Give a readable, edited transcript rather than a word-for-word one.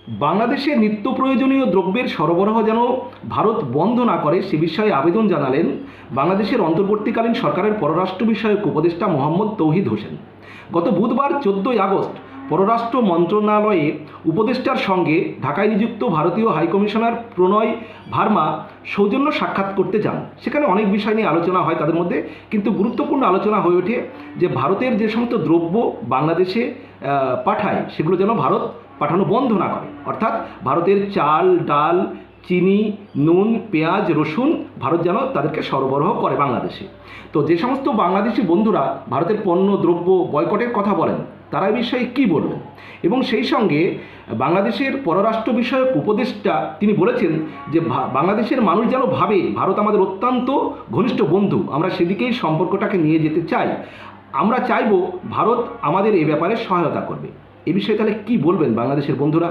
বাংলাদেশে নিত্য প্রয়োজনীয় দ্রব্যের সরবরাহ যেন ভারত বন্ধ না করে সে বিষয়ে আবেদন জানালেন বাংলাদেশের অন্তর্বর্তীকালীন সরকারের পররাষ্ট্র বিষয়ক উপদেষ্টা মোহাম্মদ তৌহিদ হোসেন। গত বুধবার 14 আগস্ট পররাষ্ট্র মন্ত্রণালয়ে উপদেষ্টার সঙ্গে ঢাকায় নিযুক্ত ভারতীয় হাইকমিশনার প্রণয় ভার্মা সৌজন্য সাক্ষাৎ করতে যান। সেখানে অনেক বিষয় নিয়ে আলোচনা হয়, তাদের মধ্যে কিন্তু গুরুত্বপূর্ণ আলোচনা হয়ে ওঠে যে ভারতের যে সমস্ত দ্রব্য বাংলাদেশে পাঠায় সেগুলো যেন ভারত পাঠানো বন্ধ না করে। অর্থাৎ ভারতের চাল, ডাল, চিনি, নুন, পেঁয়াজ, রসুন ভারত যেন তাদেরকে সরবরাহ করে বাংলাদেশে। তো যে সমস্ত বাংলাদেশি বন্ধুরা ভারতের পণ্য দ্রব্য বয়কটের কথা বলেন তারা এই বিষয়ে কী বলবেন, এবং সেই সঙ্গে বাংলাদেশের পররাষ্ট্র বিষয়ক উপদেষ্টা তিনি বলেছেন যে বাংলাদেশের মানুষ যেন ভাবে ভারত আমাদের অত্যন্ত ঘনিষ্ঠ বন্ধু, আমরা সেদিকেই সম্পর্কটাকে নিয়ে যেতে চাই, আমরা চাইব ভারত আমাদের এ ব্যাপারে সহায়তা করবে। এ বিষয়ে তাহলে কী বলবেন বাংলাদেশের বন্ধুরা?